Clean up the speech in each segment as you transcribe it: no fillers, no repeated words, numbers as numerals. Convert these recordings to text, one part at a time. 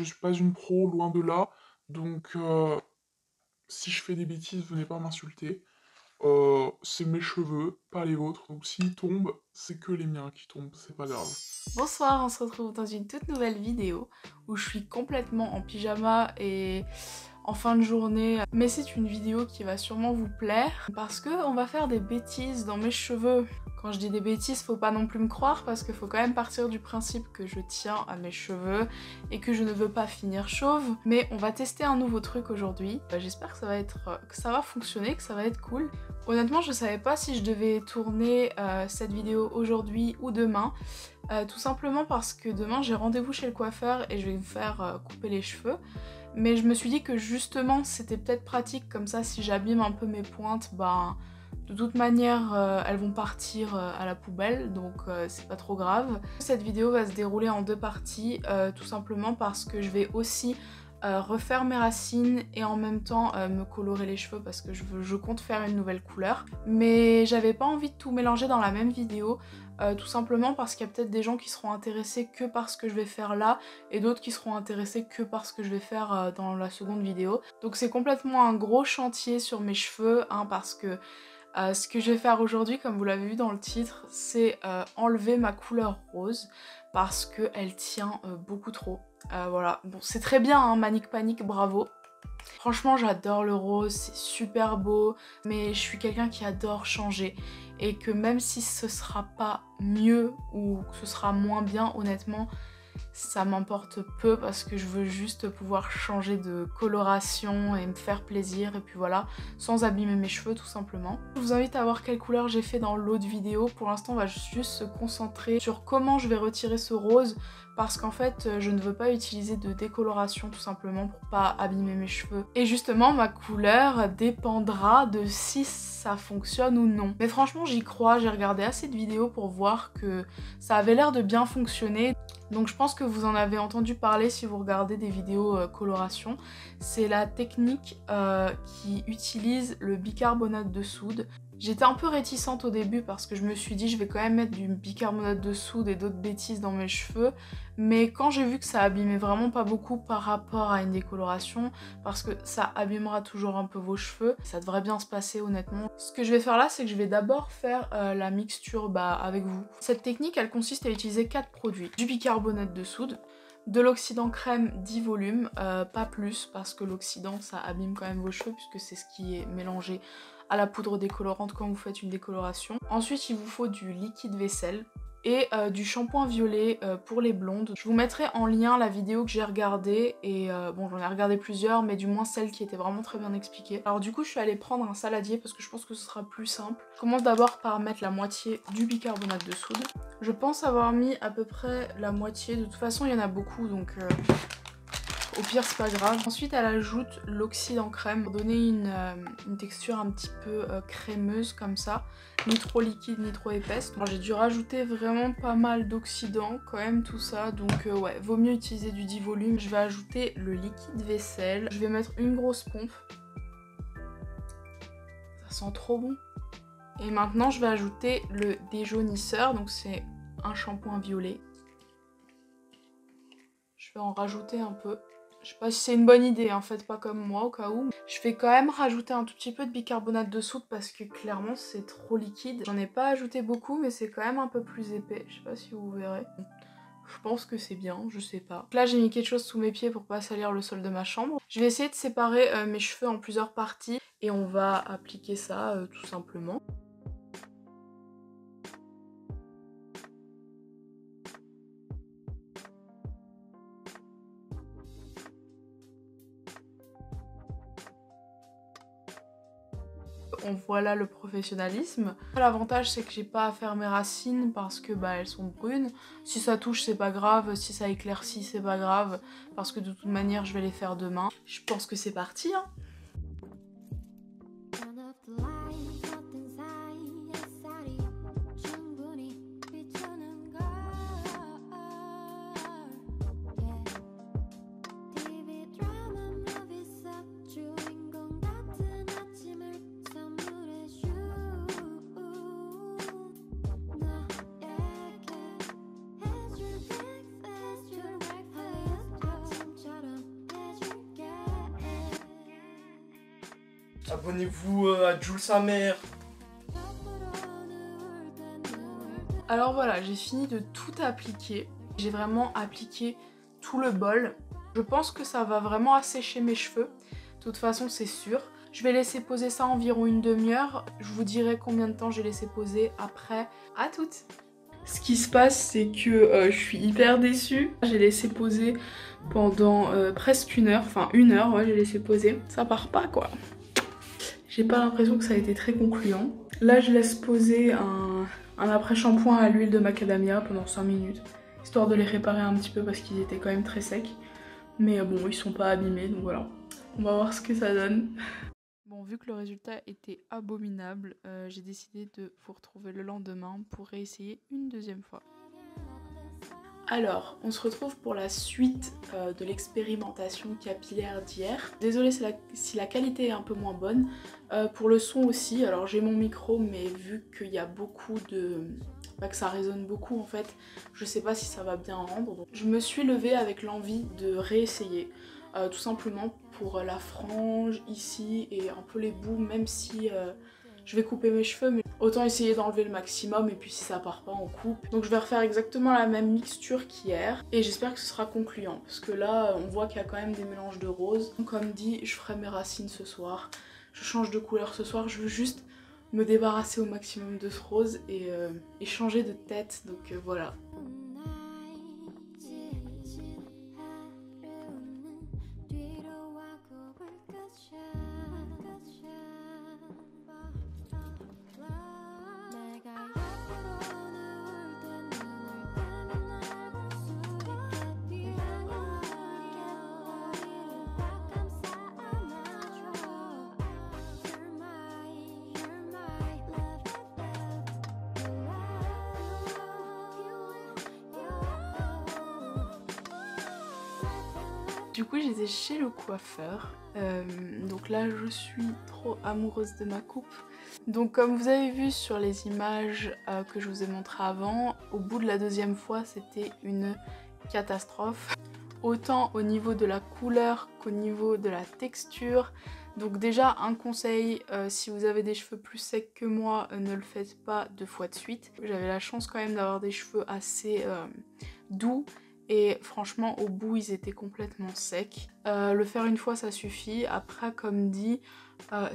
suis pas une pro, loin de là. Donc, si je fais des bêtises, venez pas m'insulter. C'est mes cheveux, pas les vôtres. Donc s'ils tombent, c'est que les miens qui tombent, c'est pas grave. Bonsoir, on se retrouve dans une toute nouvelle vidéo où je suis complètement en pyjama et en fin de journée. Mais c'est une vidéo qui va sûrement vous plaire parce que on va faire des bêtises dans mes cheveux. Quand je dis des bêtises, faut pas non plus me croire parce qu'il faut quand même partir du principe que je tiens à mes cheveux et que je ne veux pas finir chauve. Mais on va tester un nouveau truc aujourd'hui. J'espère que ça va fonctionner, que ça va être cool. Honnêtement, je savais pas si je devais tourner cette vidéo aujourd'hui ou demain. Tout simplement parce que demain j'ai rendez-vous chez le coiffeur et je vais me faire couper les cheveux. Mais je me suis dit que justement c'était peut-être pratique comme ça si j'abîme un peu mes pointes, ben de toute manière elles vont partir à la poubelle donc c'est pas trop grave. Cette vidéo va se dérouler en deux parties tout simplement parce que je vais aussi refaire mes racines et en même temps me colorer les cheveux parce que je compte faire une nouvelle couleur. Mais j'avais pas envie de tout mélanger dans la même vidéo. Tout simplement parce qu'il y a peut-être des gens qui seront intéressés que par ce que je vais faire là et d'autres qui seront intéressés que par ce que je vais faire dans la seconde vidéo. Donc c'est complètement un gros chantier sur mes cheveux hein, parce que ce que je vais faire aujourd'hui, comme vous l'avez vu dans le titre, c'est enlever ma couleur rose parce qu'elle tient beaucoup trop. Voilà, bon c'est très bien hein, Manic Panic, bravo. Franchement j'adore le rose, c'est super beau, mais je suis quelqu'un qui adore changer et que même si ce sera pas mieux ou que ce sera moins bien honnêtement, ça m'importe peu parce que je veux juste pouvoir changer de coloration et me faire plaisir et puis voilà, sans abîmer mes cheveux tout simplement. Je vous invite à voir quelle couleur j'ai fait dans l'autre vidéo. Pour l'instant on va juste se concentrer sur comment je vais retirer ce rose parce qu'en fait je ne veux pas utiliser de décoloration tout simplement pour pas abîmer mes cheveux. Et justement ma couleur dépendra de si ça fonctionne ou non. Mais franchement j'y crois, j'ai regardé assez de vidéos pour voir que ça avait l'air de bien fonctionner. Donc je pense que vous en avez entendu parler si vous regardez des vidéos coloration. C'est la technique qui utilise le bicarbonate de soude. J'étais un peu réticente au début parce que je me suis dit je vais quand même mettre du bicarbonate de soude et d'autres bêtises dans mes cheveux, mais quand j'ai vu que ça abîmait vraiment pas beaucoup par rapport à une décoloration, parce que ça abîmera toujours un peu vos cheveux, ça devrait bien se passer honnêtement. Ce que je vais faire là, c'est que je vais d'abord faire la mixture avec vous. Cette technique, elle consiste à utiliser 4 produits. Du bicarbonate de soude, de l'oxydant crème 10 volumes, pas plus parce que l'oxydant ça abîme quand même vos cheveux puisque c'est ce qui est mélangé à la poudre décolorante quand vous faites une décoloration. Ensuite il vous faut du liquide vaisselle et du shampoing violet pour les blondes. Je vous mettrai en lien la vidéo que j'ai regardée et bon j'en ai regardé plusieurs mais du moins celle qui était vraiment très bien expliquée. Alors du coup je suis allée prendre un saladier parce que je pense que ce sera plus simple. Je commence d'abord par mettre la moitié du bicarbonate de soude. Je pense avoir mis à peu près la moitié, de toute façon il y en a beaucoup donc au pire c'est pas grave. Ensuite elle ajoute l'oxydant crème pour donner une texture un petit peu crémeuse comme ça. Ni trop liquide ni trop épaisse. J'ai dû rajouter vraiment pas mal d'oxydants quand même tout ça. Donc ouais, vaut mieux utiliser du 10 volumes. Je vais ajouter le liquide vaisselle. Je vais mettre une grosse pompe. Ça sent trop bon. Et maintenant je vais ajouter le déjaunisseur. Donc c'est un shampoing violet. Je vais en rajouter un peu. Je sais pas si c'est une bonne idée, en fait, pas comme moi au cas où. Je vais quand même rajouter un tout petit peu de bicarbonate de soude parce que clairement c'est trop liquide. J'en ai pas ajouté beaucoup mais c'est quand même un peu plus épais. Je sais pas si vous verrez. Je pense que c'est bien, je sais pas. Donc là j'ai mis quelque chose sous mes pieds pour pas salir le sol de ma chambre. Je vais essayer de séparer mes cheveux en plusieurs parties et on va appliquer ça tout simplement. On voit là le professionnalisme. L'avantage c'est que j'ai pas à faire mes racines parce que elles sont brunes. Si ça touche c'est pas grave, si ça éclaircit c'est pas grave parce que de toute manière je vais les faire demain. Je pense que c'est parti hein. Abonnez-vous à Jules sa mère. Alors voilà, j'ai fini de tout appliquer. J'ai vraiment appliqué tout le bol. Je pense que ça va vraiment assécher mes cheveux. De toute façon, c'est sûr. Je vais laisser poser ça environ une demi-heure. Je vous dirai combien de temps j'ai laissé poser après. À toutes! Ce qui se passe, c'est que je suis hyper déçue. J'ai laissé poser pendant presque une heure. Enfin, une heure, ouais, j'ai laissé poser. Ça part pas, quoi. J'ai pas l'impression que ça a été très concluant. Là, je laisse poser un après-shampoing à l'huile de macadamia pendant 5 minutes. Histoire de les réparer un petit peu parce qu'ils étaient quand même très secs. Mais bon, ils sont pas abîmés, donc voilà. On va voir ce que ça donne. Bon, vu que le résultat était abominable, j'ai décidé de vous retrouver le lendemain pour réessayer une deuxième fois. Alors, on se retrouve pour la suite de l'expérimentation capillaire d'hier. Désolée si la qualité est un peu moins bonne. Pour le son aussi, alors j'ai mon micro, mais vu qu'il y a beaucoup de... que ça résonne beaucoup en fait, je sais pas si ça va bien rendre. Donc, je me suis levée avec l'envie de réessayer. Tout simplement pour la frange ici et un peu les bouts, même si je vais couper mes cheveux, mais autant essayer d'enlever le maximum et puis si ça part pas on coupe. Donc je vais refaire exactement la même mixture qu'hier et j'espère que ce sera concluant parce que là on voit qu'il y a quand même des mélanges de roses. Comme dit, je ferai mes racines ce soir, je change de couleur ce soir, je veux juste me débarrasser au maximum de ce rose et changer de tête, donc voilà. Du coup j'étais chez le coiffeur, donc là je suis trop amoureuse de ma coupe. Donc comme vous avez vu sur les images que je vous ai montrées avant, au bout de la deuxième fois c'était une catastrophe. Autant au niveau de la couleur qu'au niveau de la texture. Donc déjà un conseil, si vous avez des cheveux plus secs que moi, ne le faites pas 2 fois de suite. J'avais la chance quand même d'avoir des cheveux assez doux. Et franchement au bout ils étaient complètement secs. Le faire une fois ça suffit. Après comme dit,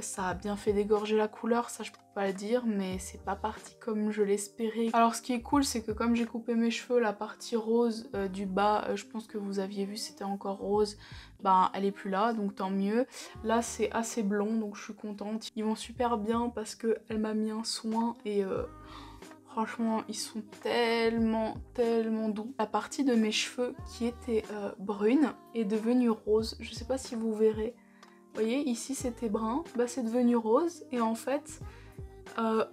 ça a bien fait dégorger la couleur, ça je peux pas le dire, mais c'est pas parti comme je l'espérais. Alors ce qui est cool c'est que comme j'ai coupé mes cheveux, la partie rose du bas, je pense que vous aviez vu c'était encore rose, ben elle est plus là donc tant mieux. Là c'est assez blond donc je suis contente. Ils vont super bien parce qu'elle m'a mis un soin et... franchement, ils sont tellement doux. La partie de mes cheveux qui était brune est devenue rose. Je sais pas si vous verrez. Vous voyez, ici c'était brun, bah c'est devenu rose. Et en fait,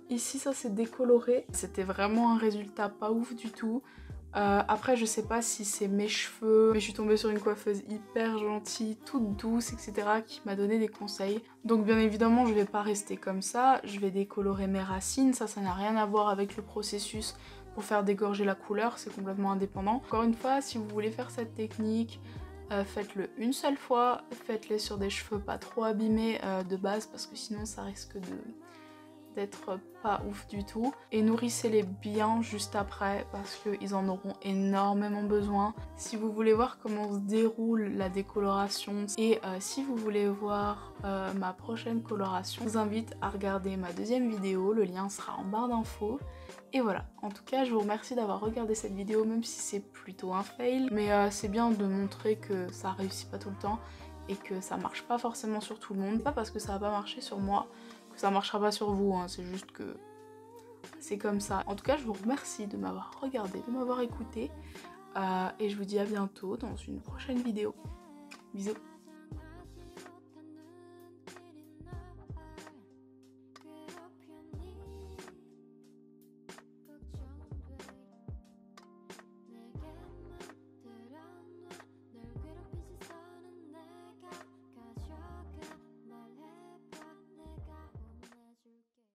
ici ça s'est décoloré. C'était vraiment un résultat pas ouf du tout. Après je sais pas si c'est mes cheveux, mais je suis tombée sur une coiffeuse hyper gentille, toute douce, etc. qui m'a donné des conseils. Donc bien évidemment je vais pas rester comme ça, je vais décolorer mes racines, ça n'a rien à voir avec le processus pour faire dégorger la couleur, c'est complètement indépendant. Encore une fois, si vous voulez faire cette technique, faites-le une seule fois, faites-les sur des cheveux pas trop abîmés de base parce que sinon ça risque d'être pas ouf du tout. Et nourrissez-les bien juste après parce qu'ils en auront énormément besoin. Si vous voulez voir comment se déroule la décoloration et si vous voulez voir ma prochaine coloration, je vous invite à regarder ma deuxième vidéo, le lien sera en barre d'infos. Et voilà, en tout cas je vous remercie d'avoir regardé cette vidéo même si c'est plutôt un fail, mais c'est bien de montrer que ça réussit pas tout le temps et que ça marche pas forcément sur tout le monde. Pas parce que ça va pas marcher sur moi que ça marchera pas sur vous, hein. C'est juste que c'est comme ça. En tout cas je vous remercie de m'avoir regardé, de m'avoir écouté et je vous dis à bientôt dans une prochaine vidéo. Bisous.